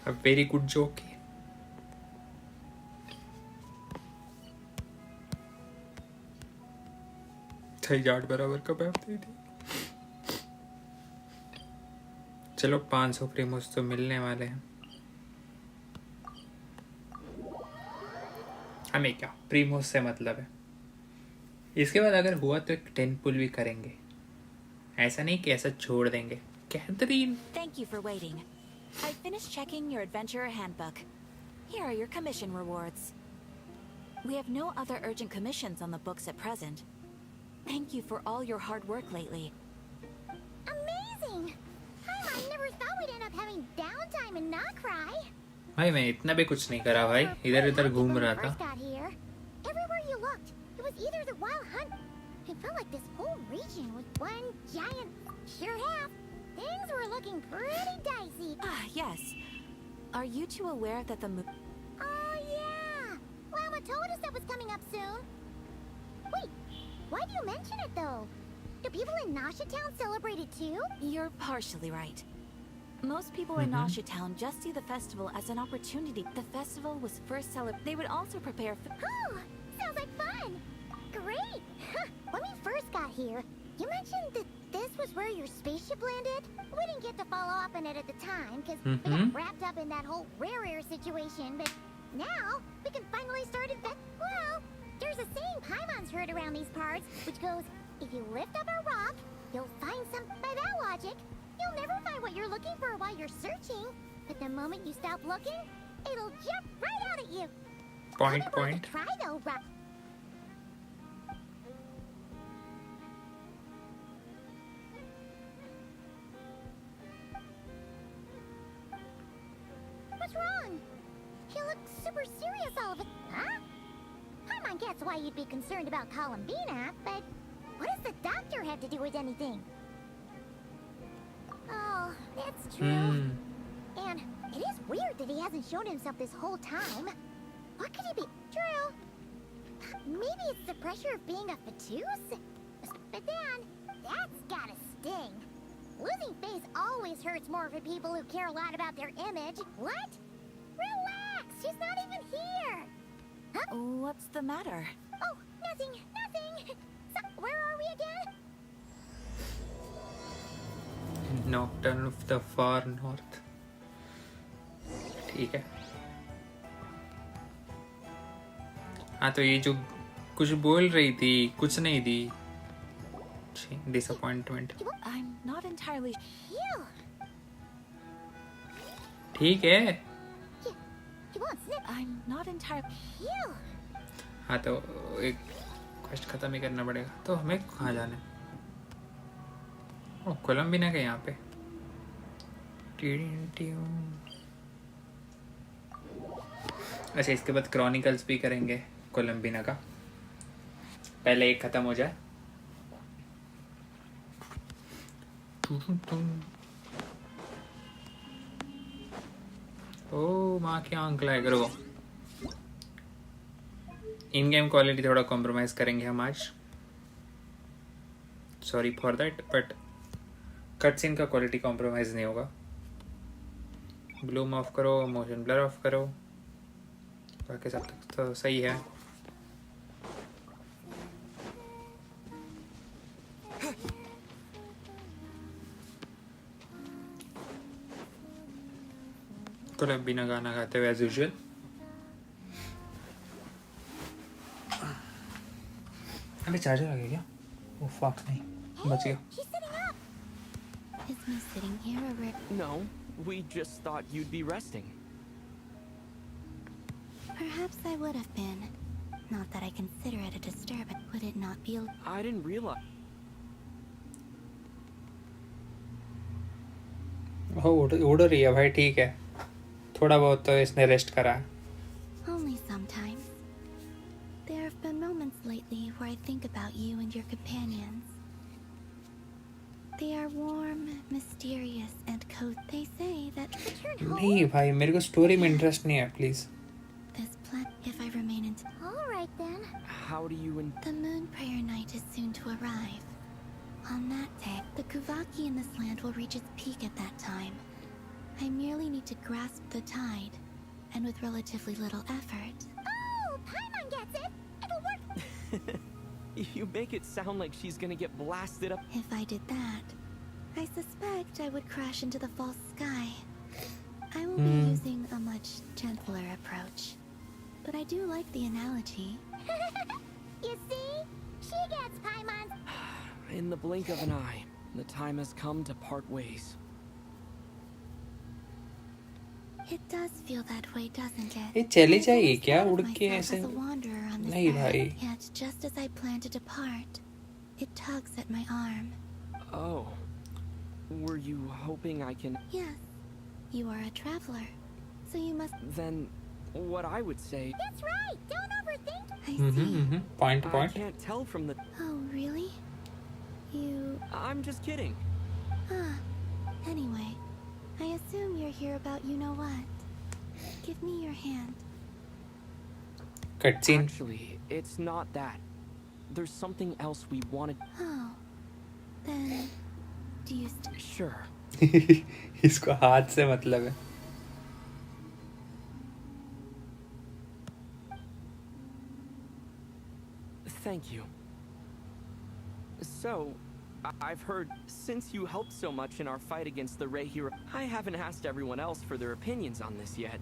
A very good joke. सही जाट बराबर का पैप दे दी. चलो 500 प्रीमोस तो मिलने वाले हैं. हमें क्या प्रीमोस से मतलब है. इसके बाद अगर हुआ तो एक 10 पुल भी करेंगे. ऐसा नहीं कि ऐसा छोड़ देंगे. Catherine. Thank you for waiting. I finished checking your adventurer handbook. Here are your commission rewards. We have no other urgent commissions on the books at present. Thank you for all your hard work lately. Amazing! I never thought we'd end up having downtime and not cry. भाई मैं इतना भी कुछ नहीं करा भाई. इधर इधर घूम रहा था. Everywhere you looked, it was either the wild hunt. It felt like this whole region was one giant sure have. Things were looking pretty dicey. Yes. Are you two aware that the Oh yeah! Lama told us that was coming up soon. Wait, why do you mention it though? Do people in Nasha Town celebrate it too? You're partially right. Most people in Nasha Town just see the festival as an opportunity. The festival was first celebrated. They would also prepare. Oh, sounds like fun! Great! When we first got here, you mentioned that this was where your spaceship landed? We didn't get to follow up on it at the time, because we got wrapped up in that whole rare situation, but now we can finally start well, there's a saying Paimon's heard around these parts, which goes, if you lift up a rock, you'll find some. By that logic, you'll never find what you're looking for while you're searching, but the moment you stop looking, it'll jump right out at you. Point. Try though, rock. What's wrong? You look super serious all of it. Huh? Paimon gets why you'd be concerned about Columbina, but what does the doctor have to do with anything? Oh, that's true. And it is weird that he hasn't shown himself this whole time. What could he be? True. Maybe it's the pressure of being a Fatus? But then, that's gotta sting. Losing face always hurts more for people who care a lot about their image. What? Relax, she's not even here. Huh? What's the matter? Oh, nothing. So, where are we again? Nocturne of the Far North. ठीक है. हाँ तो ये जो कुछ बोल रही थी कुछ नहीं दी. Disappointment. I'm not entirely. Phew. ठीक है. You won't snip. I'm not entirely. Phew. हाँ तो एक क्वेस्ट खत्म ही करना पड़ेगा. तो हमें कहाँ जाना है? ओ कोलंबिना के यहाँ पे. अच्छा इसके बाद क्रॉनिकल्स भी करेंगे कोलंबिना का. पहले एक खत्म हो जाए. ओ माँ की आंख लाए करो. इन गेम क्वालिटी थोड़ा कॉम्प्रोमाइज करेंगे हम आज. Sorry for that but cut scene का क्वालिटी कॉम्प्रोमाइज नहीं होगा. ब्लूम ऑफ करो, मोशन ब्लर ऑफ करो, बाकी सब तो सही है. कोलंबिना गाना गाते हुए एज यूजुअल. अबे चार्जर आ गया क्या? वो फक नहीं बच गया. She's sitting up. Is me sitting here a rip? No, we just thought you'd be resting. Perhaps I would have been. Not that I consider it a disturbance. Would it not be? I didn't realize. हो उड़ रही है भाई. ठीक है थोड़ा बहुत तो इसने रेस्ट करा. Only sometimes. There have been moments lately where I think about you and your companions. They are warm, mysterious, and they say that नहीं भाई मेरे को स्टोरी में इंटरेस्ट नहीं है please. this planet, if I remain in, All right then. How do you the moon prayer night is soon to arrive. On that day, the Kuvaki in this land will reach its peak at that time. I merely need to grasp the tide, and with relatively little effort. Oh, Paimon gets it. It'll work. You make it sound like she's gonna get blasted up. If I did that, I suspect I would crash into the false sky. I will be using a much gentler approach, but I do like the analogy. You see? She gets Paimon's. In the blink of an eye, the time has come to part ways. It does feel that way, doesn't it? ये चली I've जाएगी always क्या thought of उड़ के myself ऐसे? as a wanderer on this नहीं earth, भाई. Yet just as I plan to depart, it tugs at my arm. Oh. Were you hoping I can... Yes, you are a traveler, so you must... Then, what I would say... That's right. Don't overthink. I see. Point to I point. can't tell from the... Oh, really? You... I'm just kidding. Ah. Anyway, I assume you're here about you-know-what. Give me your hand. Cutscene. Actually, it's not that. There's something else we wanted... Oh. Then... Do you Sure. इसको हाथ से मतलब है. Thank you. So, I've heard, since you helped so much in our fight against the Ray Hero, I haven't asked everyone else for their opinions on this yet.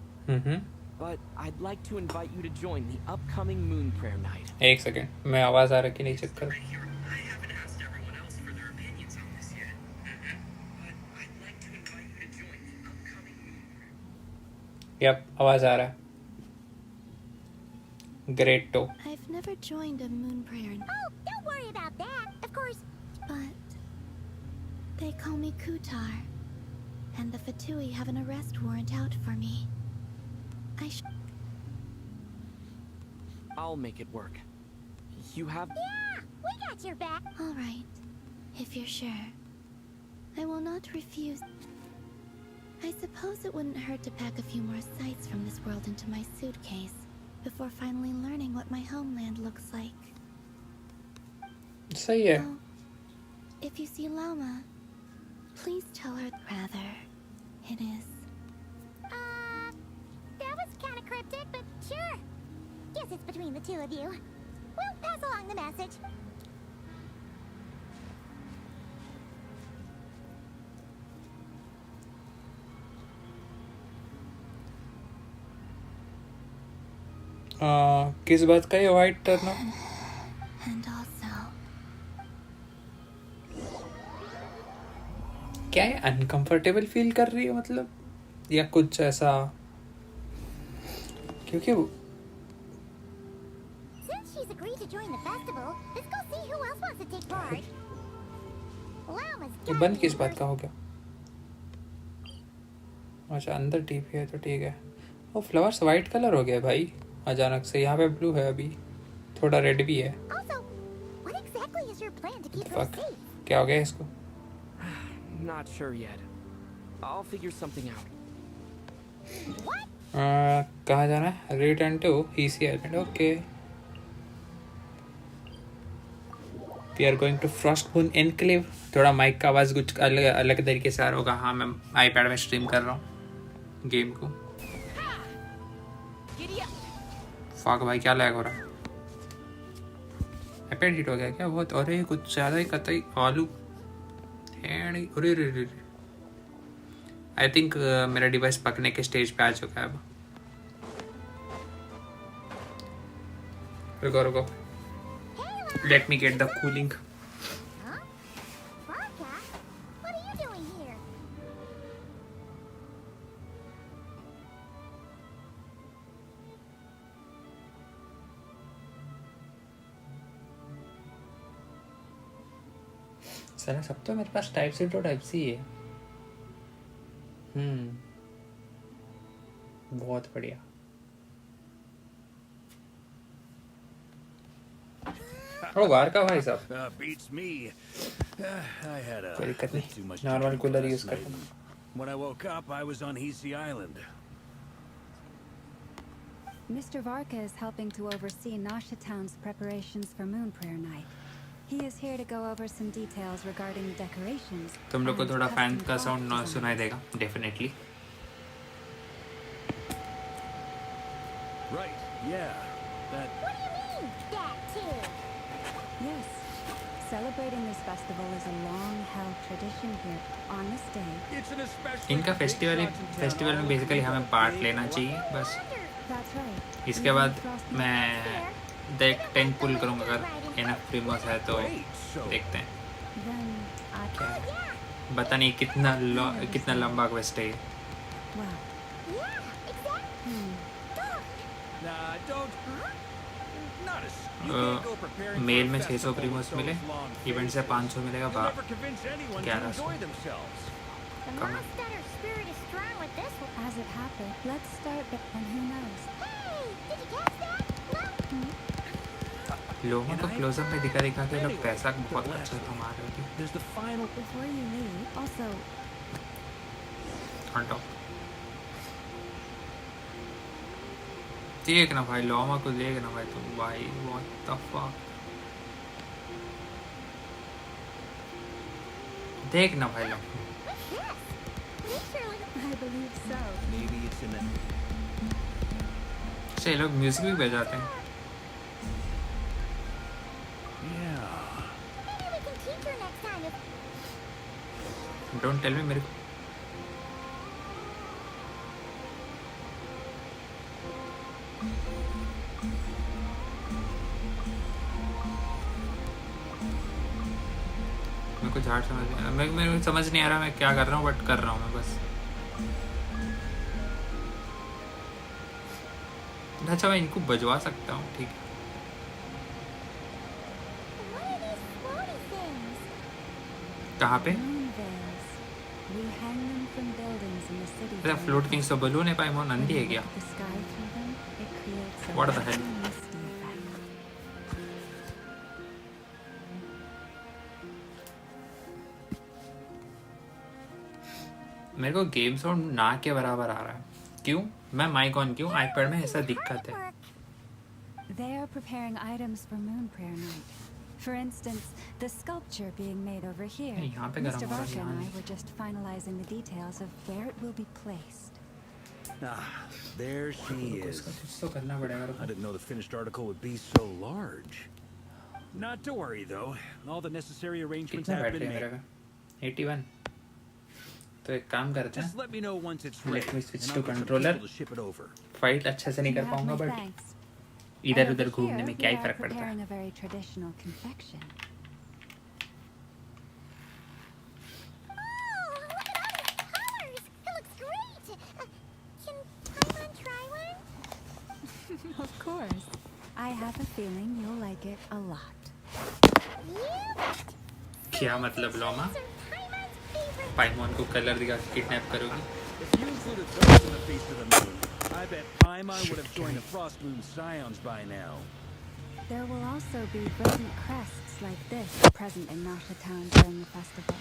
But I'd like to invite you to join the upcoming Moon Prayer Night. एक second, मैं आवाज आ रहा कि नहीं check कर. I haven't asked everyone else for their opinions on this yet. But I'd like to invite you to join the upcoming Moon Prayer. Yep, आवाज आ रहा है. Great to. I've never joined a moon prayer, Oh, don't worry about that. Of course. but they call me Kutar, and the Fatui have an arrest warrant out for me. I'll make it work. You have... Yeah, we got your back. All right, if you're sure. I will not refuse. I suppose it wouldn't hurt to pack a few more sights from this world into my suitcase before finally learning what my homeland looks like. सही है. Oh, if you see Lama, please tell her rather. It is. That was kind of cryptic, but sure. Guess it's between the two of you. We'll pass along the message. किस बात का ये white turn? And also, क्या है, uncomfortable feel कर रही है मतलब, या कुछ ऐसा? क्योंकि Since she's agreed to join the festival, let's go see who else wants to take part. Llama's ये बंद किस बात का हो गया? अच्छा, अंदर टीपी है तो ठीक है. वो फ्लावर्स वाइट कलर हो गया भाई अचानक से. यहाँ पे ब्लू है, अभी थोड़ा रेड भी है. Also, what exactly is your plan to keep her Fuck. safe? क्या हो गया इसको? Not sure yet. I'll figure something out. What? कहाँ जाना है? Return to EC island. Okay. We are going to Frostbourne enclave. थोड़ा माइक का आवाज़ कुछ अलग अलग तरीके से आ रहा होगा. हाँ, मैं आईपैड में स्ट्रीम कर रहा हूँ गेम को. फाक भाई, क्या लैग हो रहा है? आईपैड हिट हो गया क्या बहुत? अरे कुछ ज़्यादा ही कतई आलू. अरे रे रे. आई थिंक मेरा डिवाइस पकने के स्टेज पे आ चुका है अब. रुको. Let me get the cooling. Huh? Barca? What are you doing here? साला सब तो मेरे पास टाइप सी तो टाइप सी है. बहुत बढ़िया. ओ बाहर का भाई साहब. Beats me. I had a कोई दिक्कत bit too नहीं. much to normal drink cooler last use कर. night. When I woke up, I was on Easy Island. Mr. Varka is helping to oversee Nasha Town's preparations for Moon Prayer Night. He is here to go over some details regarding decorations. तुम लोग को and थोड़ा fan custom का cloth sound designs. सुनाई देगा definitely. Yeah, that... What do you mean, that too? Yes. Celebrating this festival is a long-held tradition here. On this day, It's an especially इनका big shots in town festival में all basically week हमें of part big लेना lo- चाहिए बस. that's right. इसके बाद मैं देख 10 पुल करूँगा. अगर इनफ प्रीमोस है तो Great, so देखते हैं. Then I क्या can. है? बता नहीं कितना लंबा क्वेस्ट है. Wow. Yeah, exactly. nah, don't. Not as you Uh, can't go preparing for मेल a में 600 festival प्रीमोस with मिले. those long इवेंट से faces. 500 मिलेगा. You'll never convince anyone to 1100. enjoy themselves. The Come on. Monasterer spirit is strong with this one. As it happened, let's start. And who knows? Hey, did you catch that? No. लोगों को close up में दिखा के लोग पैसा बहुत अच्छा कमा रहे थे. There's the final. Before you leave, also, हटो. देख ना भाई लोमा को देख ना भाई तुम भाई what the fuck. देख ना भाई लोग. Yes. We surely. I believe so. Maybe it's in the. से लोग म्यूजिक भी बजाते हैं. Yeah. Maybe we can teach her next time if. Don't tell me. मेरे को मेरे को झाड़ समझ मेरे को समझ नहीं आ रहा मैं क्या कर रहा हूँ बट कर रहा हूँ मैं बस. अच्छा मैं इनको बजवा सकता हूँ. ठीक है. What are these floaty things? कहाँ पे? Moon veils. We hang them from buildings in the city. अच्छा फ्लोट थिंग्स तो बलून है. पाई मोन नंदी है क्या? The sky through them, it creates a What the hell? misty effect. मेरे को गेम साउंड ना के बराबर आ रहा है. क्यों? मैं माइक ऑन क्यों? आईपैड में ऐसा दिक्कत है. They are preparing items for Moon Prayer Night. For instance, the sculpture being made over here. यहाँ पे Mr. गरम हो रहा है, Archon यहाँ and I नहीं. were just finalizing the details of where it will be placed. Ah, there she रुको, is. इसका कुछ तो करना पड़ेगा. I रुको. didn't know the finished article would be so large. Not to worry though. All the necessary arrangements कितना have battery been है मेरे made. का? 81. तो एक काम करते Just हैं. let me know once it's Let ready. me switch and to I'll get some controller. people to ship it over. Fight अच्छे से नहीं You कर have पाऊंगा my बट thanks. इधर And उधर over घूमने here, में क्या we ही are फर्क पड़ता है. preparing a very traditional confection. Oh, look at all the colors! It looks great! Can Paimon try one? Of course. I have a feeling you'll like it a lot. You bet! क्या मतलब लोमा? These are Paimon's favorite. पाइमोन को colour दिखा के kidnap करोगी? If you included those in the face of the moon, I bet Paimon would have joined the Frost Moon Scions by now. There will also be verdant crests like this present in Nasha Town during the festival.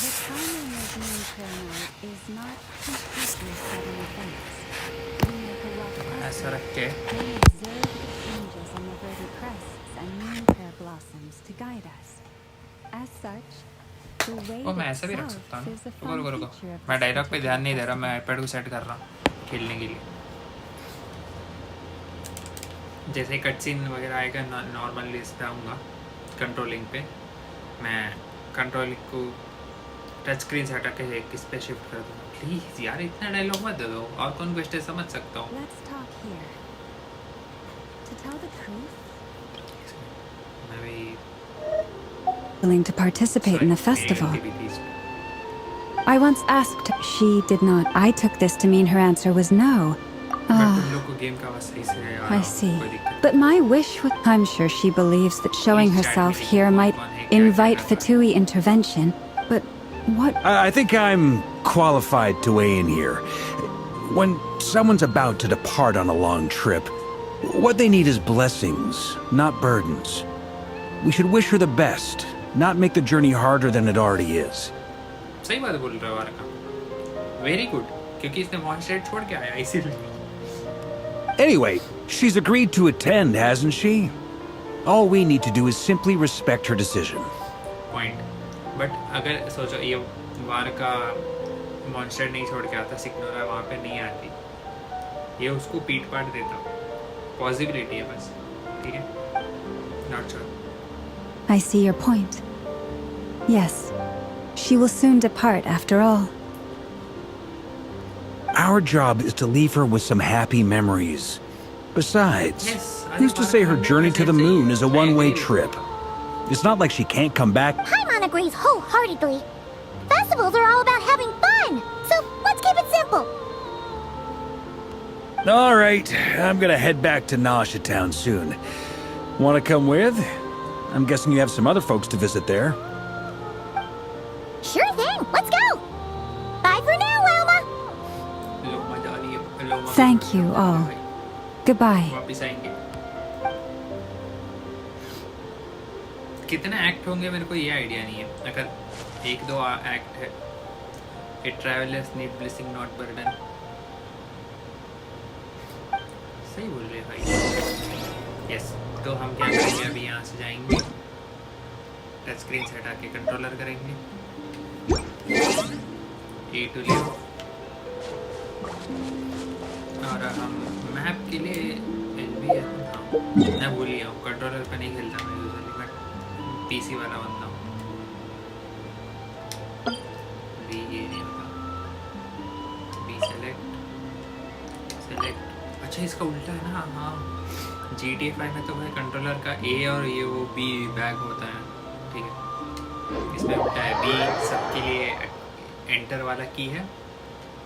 The timing of Moon Prayer Night is not completely set in advance. We make a rough ऐसा estimate, रख के then observe the changes on the verdant crests and moon prayer blossoms to guide us. As such, the way ओ मैं ऐसा भी रख सकता हूँ. is a रुको fun रुको रुको. feature of मैं this डायलॉग पे particular ध्यान नहीं दे रहा. festival. मैं आईपैड को सेट कर रहा हूँ खेलने के लिए. जैसे कटसीन वगैरह आएगा नॉर्मल लिस्ट आऊँगा कंट्रोलिंग पे. मैं कंट्रोलिंग को टच स्क्रीन से हटा के किस पे शिफ्ट कर दूँगा. प्लीज़ यार इतना डायलॉग मत दे दो. और कौन क्वेश्चन समझ सकता हूँ. Let's talk here. To tell the truth, मैं भी willing to participate in the sorry, festival. activities पे. I once asked. She did not. I took this to mean her answer was no. But तुम लोग को game का आवाज़ सही से आ रहा I हो, see. कोई दिक्कत But my wish was. I'm sure she believes that showing herself here might invite Fatui intervention. But what? I think I'm qualified to weigh in here. When someone's about to depart on a long trip, what they need is blessings, not burdens. We should wish her the best, not make the journey harder than it already is. सही बात बोल रहे हो Arka. Very good. क्योंकि इसने monster छोड़ के आया इसीलिए. Anyway, she's agreed to attend, hasn't she? All we need to do is simply respect her decision. Point. But अगर सोचो ये वार का मॉन्स्टर नहीं छोड़ के आता. सिग्नोरा वहाँ पे नहीं आती. ये उसको पीट पाट देता. पॉसिबिलिटी है बस, ठीक है, not sure. I see your point. Yes, she will soon depart after all. Our job is to leave her with some happy memories. Besides, Yes, who's to say her journey to the moon is a one-way trip? It's not like she can't come back. Paimon agrees wholeheartedly. Festivals are all about having fun, so let's keep it simple. All right, I'm gonna head back to Nasha Town soon. Want to come with? I'm guessing you have some other folks to visit there. Sure thing, let's go. Bye for now, Loma. लोमा जा रही है, लोमा Thank you all. Goodbye. वापिस आएंगे. कितने act होंगे मेरे को ये आइडिया नहीं है. अगर 1-2 एक्ट है. A travelers need blessing not burden. सही बोल रहे भाई. यस, तो हम क्या करेंगे, अभी यहाँ से जाएंगे, टच स्क्रीन से हटा के कंट्रोलर करेंगे, ए टू लेफ्ट, और हम मैप के लिए एलबी है. हाँ, मैं भूल गया हूँ, कंट्रोलर पे नहीं खेलता मैं यूजुअली, मैं पीसी वाला बंदा हूँ. बी ये नहीं होता, बी सेलेक्ट. अच्छा, इसका उल्टा है ना. हाँ, GTA 5 में तो भाई कंट्रोलर का A और ये वो B बैक होता है, ठीक है. इसमें उल्टा है, B सबके लिए एंटर वाला की है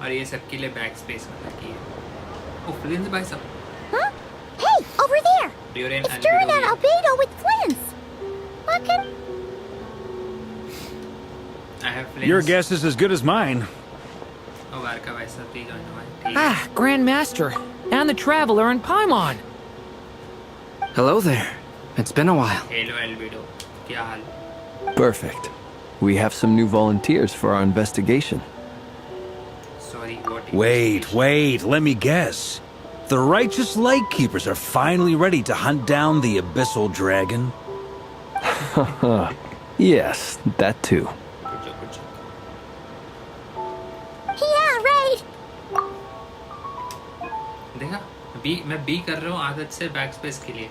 और ये सबके लिए बैक स्पेस वाला की है. ओ फ्लिंस भाई सब. Huh? Hey, over there! Durin It's Durin and Albedo with Flins! What can... I have Flins. Your guess is as good as mine. Oh, Varka भाई सब ठीक है भाई. Ah, Grand Master, and the Traveler and Paimon. Hello there. It's been a while. Hello albedo, क्या हाल? Perfect. We have some new volunteers for our investigation. Sorry, what? Wait, let me guess. The righteous Lightkeepers are finally ready to hunt down the Abyssal Dragon? Yes, that too. Good job. Yeah, right! देखा, B मैं B कर रहा हूँ आदत से backspace के लिए.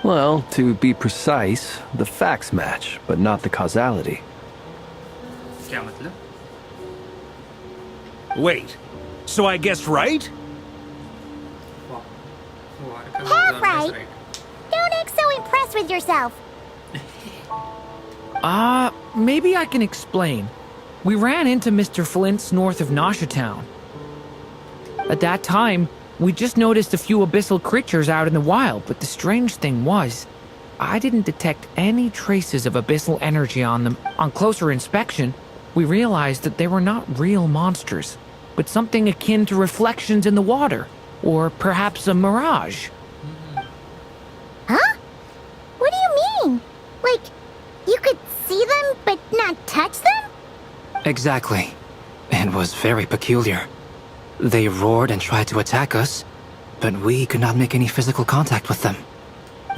Well, to be precise, the facts match, but not the causality. क्या मतलब? Wait, so I guessed right? वाह, Varka Half was always right. Don't act so impressed with yourself. Maybe I can explain. We ran into Mr. Flint's north of Nasha Town. At that time, we just noticed a few abyssal creatures out in the wild, but the strange thing was, I didn't detect any traces of abyssal energy on them. On closer inspection, we realized that they were not real monsters, but something akin to reflections in the water, or perhaps a mirage. Huh? What do you mean? Like, you could see them but not touch them? Exactly. It was very peculiar. They roared and tried to attack us, but we could not make any physical contact with them.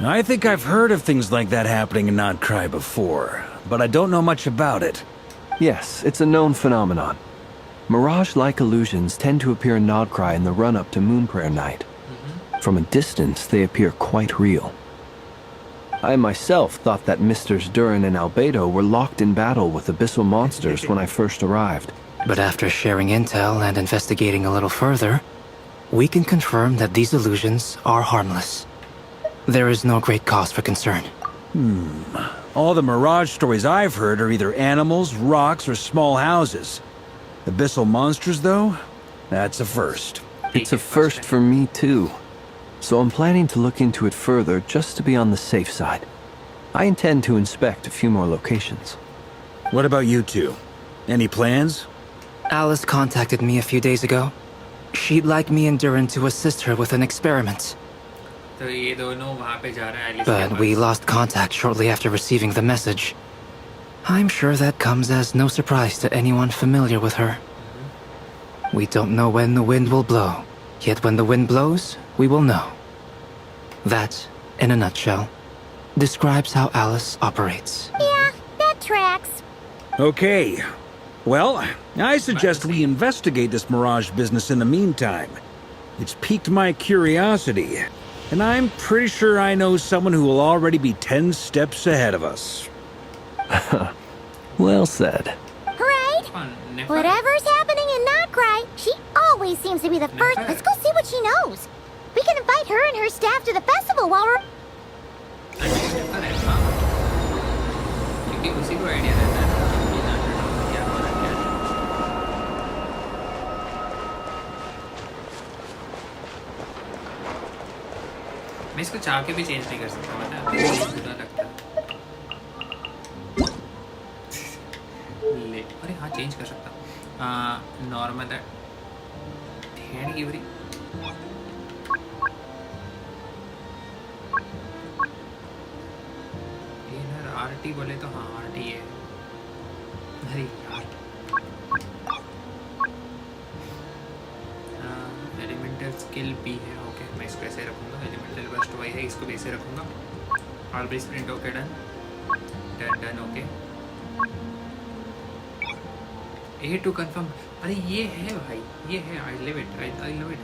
I think I've heard of things like that happening in Nodcry before, but I don't know much about it. Yes, it's a known phenomenon. Mirage-like illusions tend to appear in Nodcry in the run-up to Moonprayer Night. From a distance, they appear quite real. I myself thought that Misters Durin and Albedo were locked in battle with abyssal monsters when I first arrived. But after sharing intel and investigating a little further, we can confirm that these illusions are harmless. There is no great cause for concern. All the Mirage stories I've heard are either animals, rocks, or small houses. Abyssal monsters, though? That's a first. It's a first for me, too. So I'm planning to look into it further just to be on the safe side. I intend to inspect a few more locations. What about you two? Any plans? Alice contacted me a few days ago. She'd like me and Durin to assist her with an experiment. तो ये दोनों वहाँ पे जा रहे हैं Alice के But we pass. lost contact shortly after receiving the message. I'm sure that comes as no surprise to anyone familiar with her. We don't know when the wind will blow, yet when the wind blows, we will know. That, in a nutshell, describes how Alice operates. Yeah, that tracks. Okay. Well, I suggest we investigate this Mirage business in the meantime. It's piqued my curiosity, and I'm pretty sure I know someone who will already be 10 steps ahead of us. Well said. Right? Whatever's happening in Notcry, she always seems to be the first. Let's go see what she knows. We can invite her and her staff to the festival while we're... क्योंकि उसी को idea रहता है ना कि क्या हो रहा है क्या नहीं। मैं इसको चाह के भी चेंज नहीं कर सकता, पता है बुरा लगता है। ले अरे हाँ चेंज कर सकता नॉर्मल है हैंड की बुरी आरटी बोले तो हाँ आरटी है। अरे यार एलिमेंटल स्किल भी है। ओके मैं इसको ऐसे रखूँगा। एलिमेंटल बस्ट वही है, इसको भी ऐसे रखूँगा। Always print okay done done done okay. A to confirm. अरे ये है भाई ये है। I love it I love it.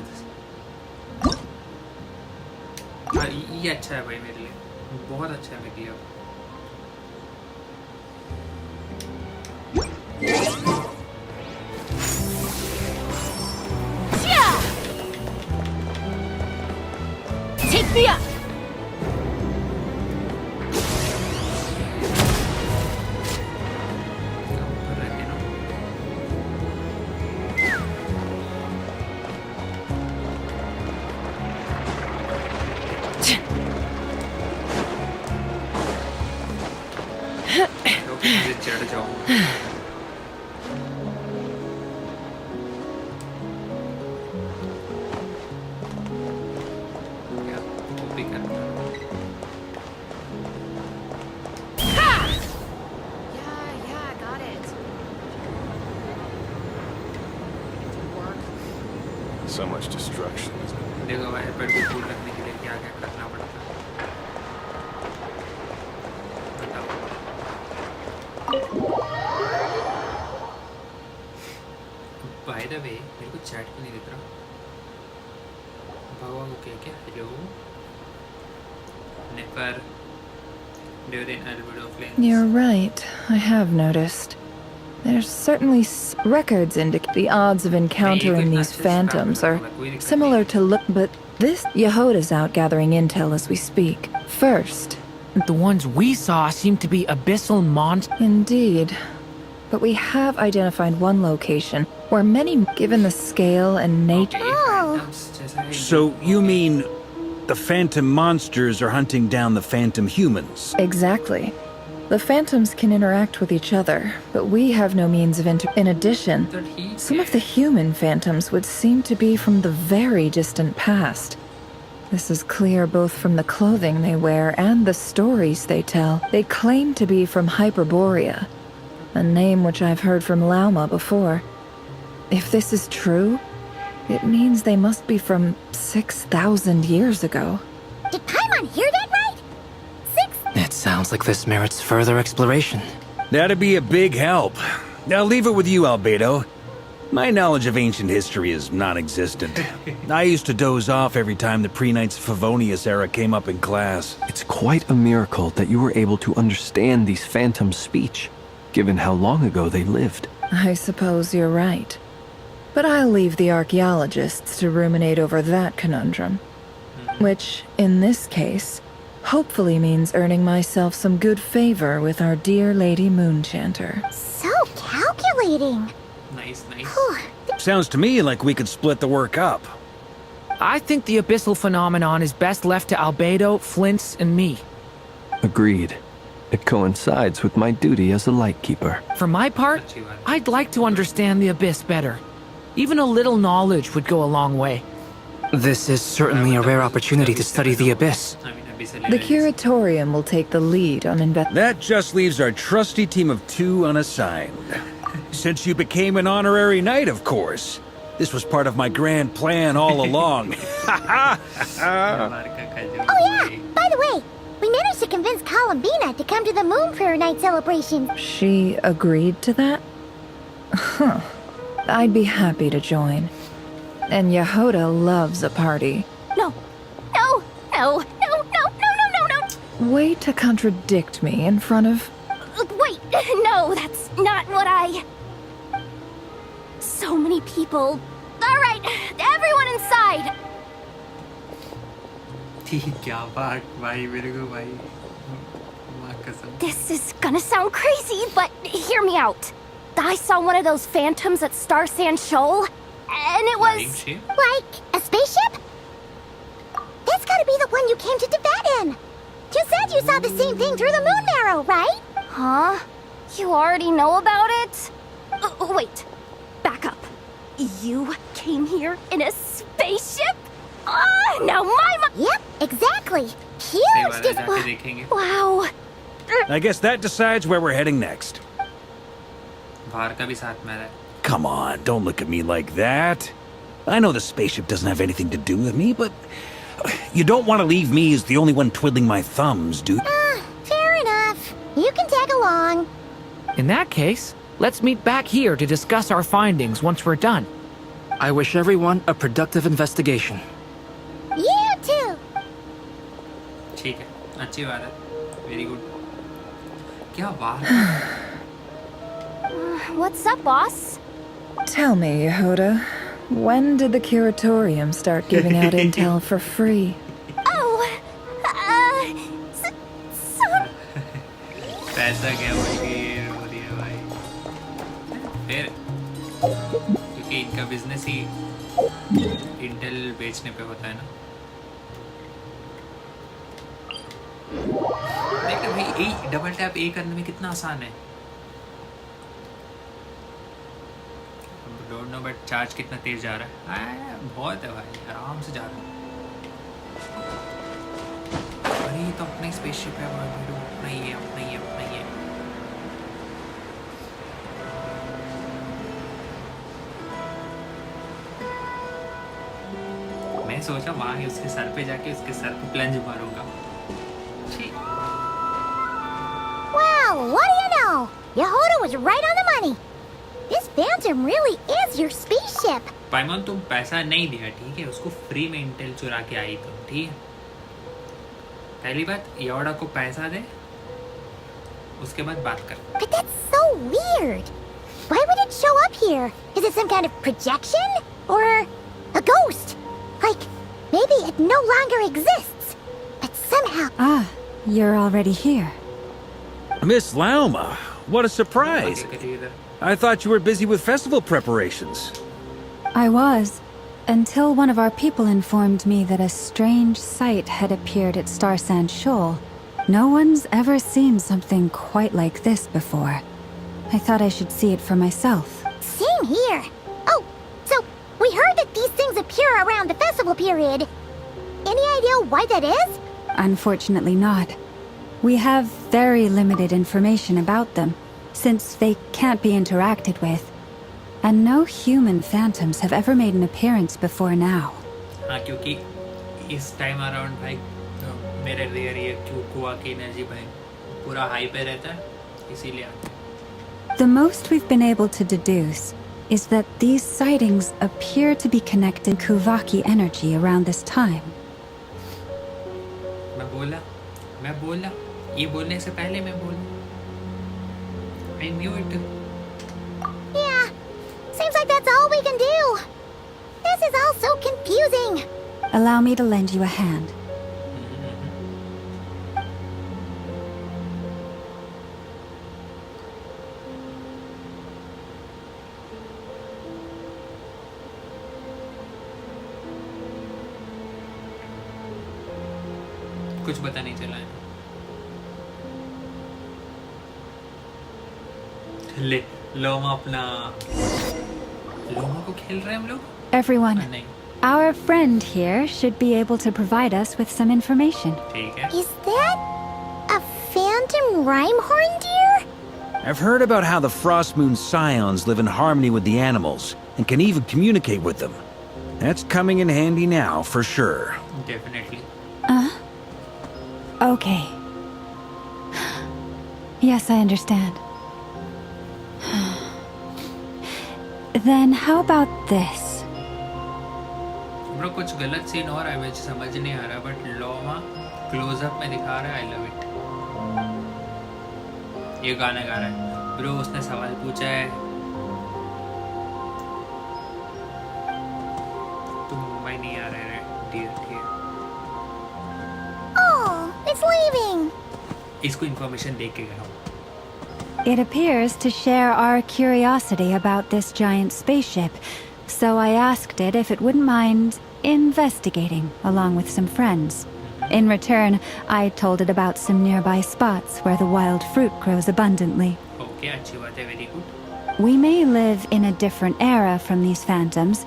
ये अच्छा है भाई मेरे लिए, बहुत अच्छा है मेरे लिए। Take me up! चढ़ जाओ। So much destruction. देखो भाई पेट को कूल रखने के लिए क्या क्या करना पड़ता है बताओ। बाय द वे मेरे को चैट क्यों नहीं दिख रहा? भगवान को क्या hello नेपर during albedo flames. You're right. I have noticed. There's certainly records indicate the odds of encountering these phantoms are similar to but this Yehoda's out gathering intel as we speak. First, The ones we saw seem to be abyssal monsters. indeed. But we have identified one location where many, given the scale and nature. Phantoms, जैसा है So you mean the phantom monsters are hunting down the phantom humans? Exactly. The phantoms can interact with each other, but we have no means of In addition, some of the human phantoms would seem to be from the very distant past. This is clear both from the clothing they wear and the stories they tell. They claim to be from Hyperborea, a name which I've heard from Lauma before. If this is true, it means they must be from 6,000 years ago. Did Paimon hear that right? It sounds like this merits further exploration. That'd be a big help. I'll leave it with you, Albedo. My knowledge of ancient history is non-existent. I used to doze off every time the pre-Knights Favonius era came up in class. It's quite a miracle that you were able to understand these phantoms' speech, given how long ago they lived. I suppose you're right. But I'll leave the archaeologists to ruminate over that conundrum. Which, in this case, hopefully means earning myself some good favor with our dear Lady Moonchanter. So calculating. nice nice. Sounds to me like we could split the work up. I think the abyssal phenomenon is best left to Albedo, Flints, and me. Agreed. It coincides with my duty as a lightkeeper. For my part, I'd like to understand the abyss better. Even a little knowledge would go a long way. This is certainly a rare opportunity to study the abyss. The curatorium will take the lead on That just leaves our trusty team of 2 unassigned. Since you became an honorary knight, of course. This was part of my grand plan all along. Oh yeah, by the way, we managed to convince Columbina to come to the Moon Prayer Night celebration. She agreed to that? Huh. I'd be happy to join. And Yehoda loves a party. No. No. No. No. No. No. No. No. No. Way to contradict me in front of... Wait. No, that's not what I... So many people. All right. Everyone inside. क्या बात भाई मेरे को भाई माँ कसम This is gonna sound crazy, but hear me out. I saw one of those phantoms at Star Sand Shoal, and it was... Flying ship? Like a spaceship? That's gotta be the one you came to Tibet in. You said you saw the same thing through the moon marrow, right? Huh? You already know about it? Wait. Back up. You came here in a spaceship? Now my... Yep, exactly. Huge. Wow. I guess that decides where we're heading next. बाहर का भी साथ में रहा है Come on, don't look at me like that. I know the spaceship doesn't have anything to do with me, but you don't want to leave me as the only one twiddling my thumbs, do you? Fair enough. You can tag along. In that case, let's meet back here to discuss our findings once we're done. I wish everyone a productive investigation. You too. ठीक है अच्छी बात है very good क्या बात What's up, boss? Tell me, Yehoda, when did the curatorium start giving out intel for free? Oh, पैसा क्या बोल के हो रही है भाई फिर क्योंकि इनका बिजनेस ही इंटेल बेचने पे होता है ना देखिए भाई ए डबल टैप ए करने में कितना आसान है डोंट नो बट चार्ज कितना तेज जा रहा है बहुत है भाई आराम से जा रहा है अरे ये तो अपना ही स्पेसशिप है भाई अपना ही है अपना ही है अपना ही है मैं सोचा वहाँ उसके सर पे जाके उसके सर पे प्लंज मारूंगा well, what do you know? Yehoda was right on the money. This phantom really is your spaceship. पाइमन तुम पैसा नहीं दिया ठीक है उसको फ्री में इंटेल चुरा के आई तुम ठीक है पहली बात योडा को पैसा दे उसके बाद बात कर But that's so weird. Why would it show up here? Is it some kind of projection? Or a ghost? Like, maybe it no longer exists. But somehow... Ah, you're already here. Miss Lauma, what a surprise. I thought you were busy with festival preparations. I was, until one of our people informed me that a strange sight had appeared at Star Sand Shoal. No one's ever seen something quite like this before. I thought I should see it for myself. Same here. Oh, so we heard that these things appear around the festival period. Any idea why that is? Unfortunately not. We have very limited information about them, since they can't be interacted with. And no human phantoms have ever made an appearance before now. हाँ क्योंकि इस time around भाई मेरे rear ये कुआ की energy भाई पूरा हाई पे रहता है इसीलिए The most we've been able to deduce is that these sightings appear to be connected to Kuvaki energy around this time. मैं बोला ये बोलने से पहले मैं बोला I knew it. Yeah, seems like that's all we can do. This is all so confusing. Allow me to lend you a hand. कुछ पता नहीं चला है ले लोमा अपना लोमा को खेल रहे हैं हम लोग Everyone, नहीं our friend here should be able to provide us with some information. ठीक है Is that a phantom rhymehorn deer? I've heard about how the Frost Moon Scions live in harmony with the animals and can even communicate with them. That's coming in handy now, for sure. definitely Okay. Yes, I understand. Then how about this? Bro कुछ गलत scene हो रहा है, मुझे समझ नहीं आ रहा, but Loma close up में दिखा रहा है आई लव इट। ये गाना गा रहा है ब्रो, उसने सवाल पूछा है तुम मुंबई नहीं आ रहे डियर के। Oh, it's leaving. इसको इन्फॉर्मेशन दे के गया। It appears to share our curiosity about this giant spaceship, so I asked it if it wouldn't mind investigating along with some friends. In return, I told it about some nearby spots where the wild fruit grows abundantly. Okay, अच्छी बात है, very good. We may live in a different era from these phantoms,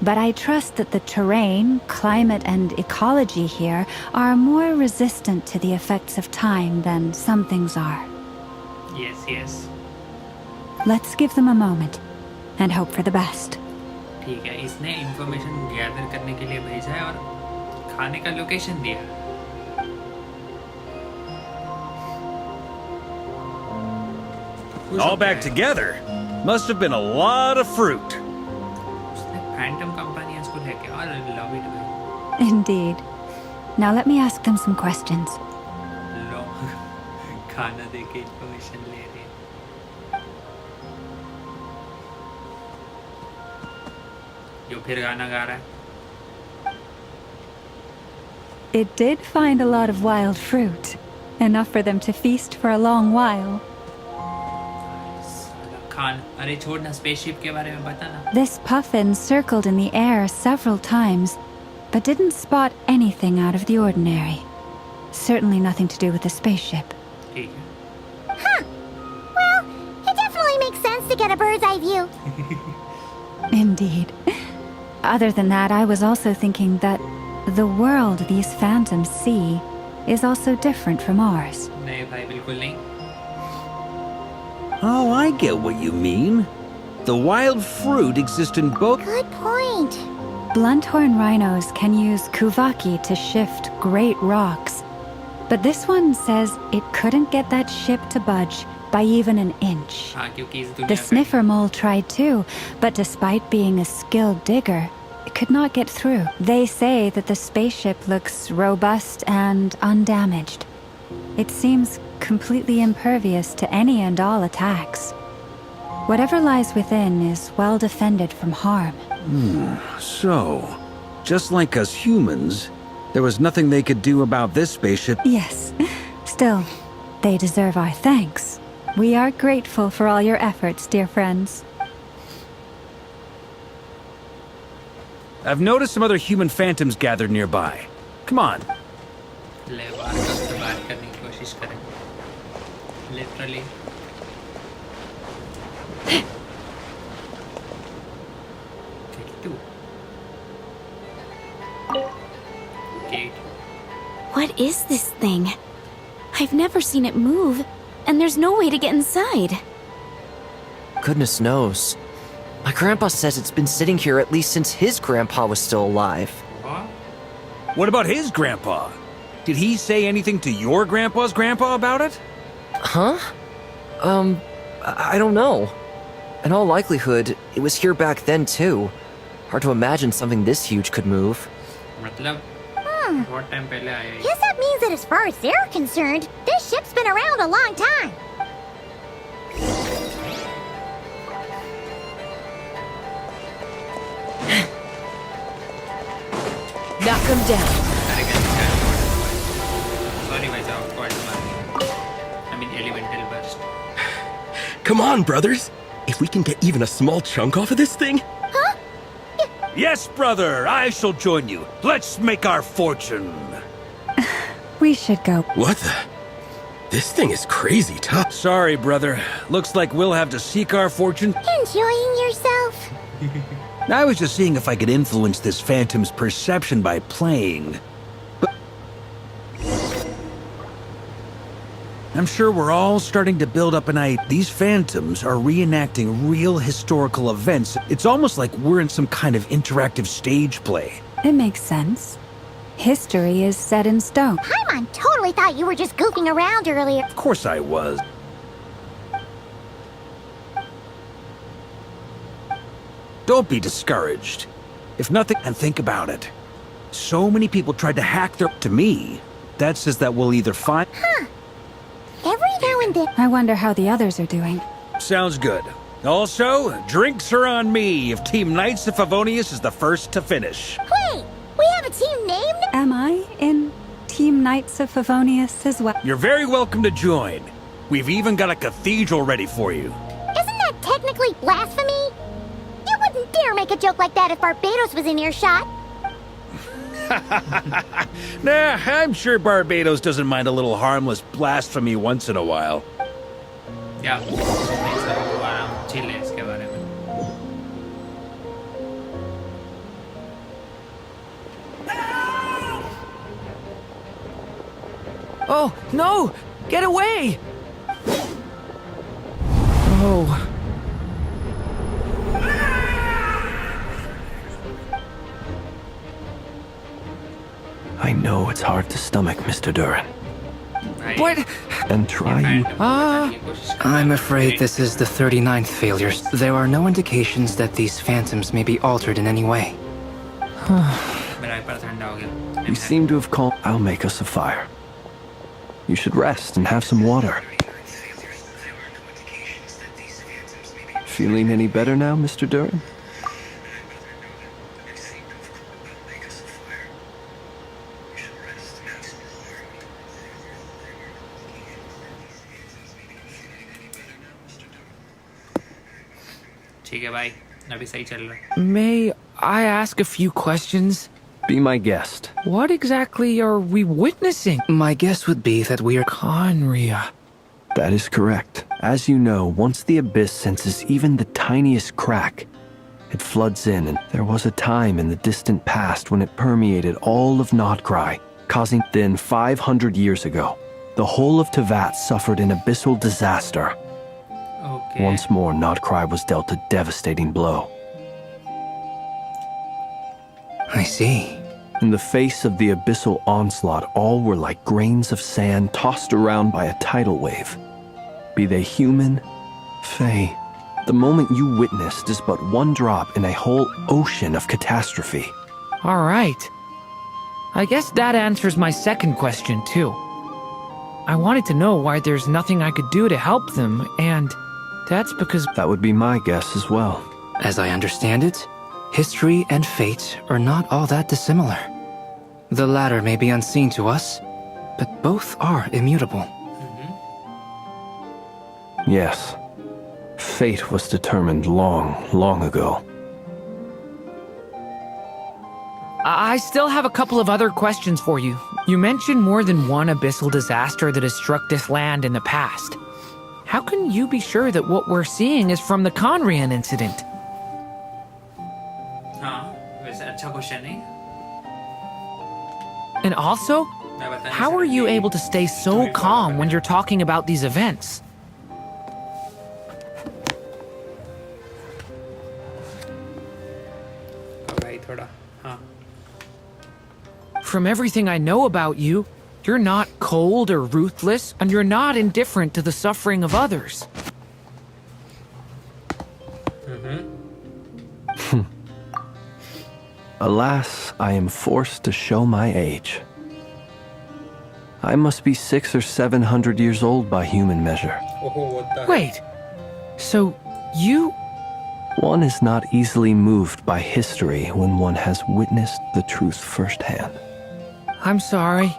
but I trust that the terrain, climate, and ecology here are more resistant to the effects of time than some things are. Yes, yes. Let's give them a moment and hope for the best. ठीक है, इसने information gather करने के लिए भेजा है और खाने का लोकेशन दिया। All back together. Must have been a lot of fruit. उसने फैंटम कंपनी को लेके और लव इट भाई। Indeed. Now let me ask them some questions. लो खाना दे के इंफॉर्मेशन ले रहे हैं। जो फिर गाना गा रहा है। It did find a lot of wild fruit, enough for them to feast for a long while. Khan, अरे छोड़ना, स्पेसशिप के बारे में बता ना। This puffin circled in the air several times, but didn't spot anything out of the ordinary. Certainly nothing to do with the spaceship. ठीक है। Huh. Well, it definitely makes sense to get a bird's eye view. Indeed. Other than that, I was also thinking that the world these phantoms see is also different from ours. नहीं भाई, बिल्कुल नहीं। Oh, I get what you mean. The wild fruit exist in both. Good point. Blunthorn rhinos can use kuvaki to shift great rocks, but this one says it couldn't get that ship to budge by even an inch. हाँ, क्योंकि इस दुनिया The पे- sniffer mole tried too, but despite being a skilled digger, it could not get through. They say that the spaceship looks robust and undamaged. It seems completely impervious to any and all attacks. Whatever lies within is well defended from harm. So, just like us humans, there was nothing they could do about this spaceship. Yes. Still, they deserve our thanks. We are grateful for all your efforts, dear friends. I've noticed some other human phantoms gathered nearby. Come on. ले बात करने की कोशिश करें। Literally. Gate. What is this thing? I've never seen it move, and there's no way to get inside. Goodness knows. My grandpa says it's been sitting here at least since his grandpa was still alive. What? What about his grandpa? Did he say anything to your grandpa's grandpa about it? Huh? I don't know. In all likelihood, it was here back then too. Hard to imagine something this huge could move. मतलब बहुत time पहले आया ये। Guess that means that as far as they're concerned, this ship's been around a long time. Knock him down. अरे कैसे Sorry भाई साहब, quite bad. I mean elemental burst. Come on, brothers. If we can get even a small chunk off of this thing. Yes, brother, I shall join you. Let's make our fortune. We should go. What the? This thing is crazy tough. Sorry, brother. Looks like we'll have to seek our fortune. Enjoying yourself? I was just seeing if I could influence this phantom's perception by playing. But I'm sure we're all starting to build up an idea. These phantoms are reenacting real historical events. It's almost like we're in some kind of interactive stage play. It makes sense. History is set in stone. Paimon totally thought you were just goofing around earlier. Of course I was. Don't be discouraged. If nothing, and think about it. So many people tried to hack their... To me, that says that we'll either find... Huh. Every now and then... I wonder how the others are doing. Sounds good. Also, drinks are on me if Team Knights of Favonius is the first to finish. Wait, we have a team name? Am I in Team Knights of Favonius as well? You're very welcome to join. We've even got a cathedral ready for you. Isn't that technically blasphemy? You wouldn't dare make a joke like that if Barbados was in earshot. Nah, I'm sure Barbados doesn't mind a little harmless blasphemy once in a while. या chill है इसके बारे में. Oh, no! Get away! Oh. I know it's hard to stomach, Mr. Duran. What? And try you... I'm afraid this is the 39th failure. There are no indications that these phantoms may be altered in any way. You seem to have called... I'll make us a fire. You should rest and have some water. Feeling any better now, Mr. Duran? ठीक है भाई, अभी सही चल रहा है. May I ask a few questions? Be my guest. What exactly are we witnessing? My guess would be that we are... Conria. That is correct. As you know, once the Abyss senses even the tiniest crack, it floods in, and there was a time in the distant past when it permeated all of Nodcry, causing... Then 500 years ago, the whole of Tevat suffered an abyssal disaster. Okay. Once more, Nodcry was dealt a devastating blow. I see. In the face of the abyssal onslaught, all were like grains of sand tossed around by a tidal wave. Be they human, fae. The moment you witnessed is but one drop in a whole ocean of catastrophe. All right. I guess that answers my second question, too. I wanted to know why there's nothing I could do to help them, and that's because... That would be my guess as well. As I understand it, history and fate are not all that dissimilar. The latter may be unseen to us, but both are immutable. Yes. Fate was determined long, long ago. I still have a couple of other questions for you. You mentioned more than one abyssal disaster that has struck this land in the past. How can you be sure that what we're seeing is from the Conrian incident? वैसे अच्छा question है. And also, how are you able to stay so calm when you're talking about these events? भाई थोड़ा हाँ. From everything I know about you, you're not cold or ruthless, and you're not indifferent to the suffering of others. Alas, I am forced to show my age. I must be 600 or 700 years old by human measure. Wait, so you... One is not easily moved by history when one has witnessed the truth firsthand. I'm sorry.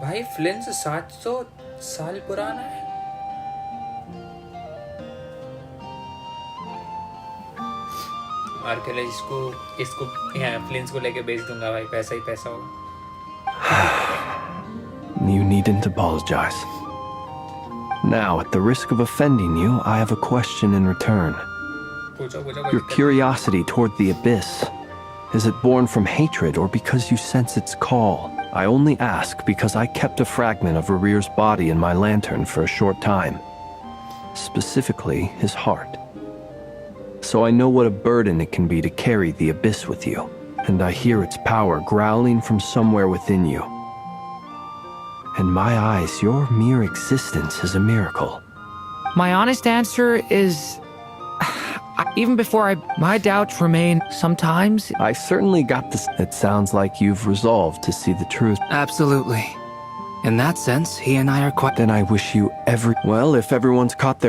भाई फ्लिंस 700 साल पुराना है. Archaeologist को इसको फ्लिंस को लेके बेच दूंगा भाई, पैसा ही पैसा होगा. You needn't apologize. Now, at the risk of offending you, I have a question in return. Your curiosity toward the Abyss, is it born from hatred or because you sense its call? I only ask because I kept a fragment of Rerir's body in my lantern for a short time. Specifically, his heart. So I know what a burden it can be to carry the Abyss with you, and I hear its power growling from somewhere within you. In my eyes, your mere existence is a miracle. My honest answer is... Even before my doubts remain sometimes. I certainly got this. It sounds like you've resolved to see the truth. Absolutely. In that sense, he and I are quite. Then I wish you every. Well, if everyone's caught their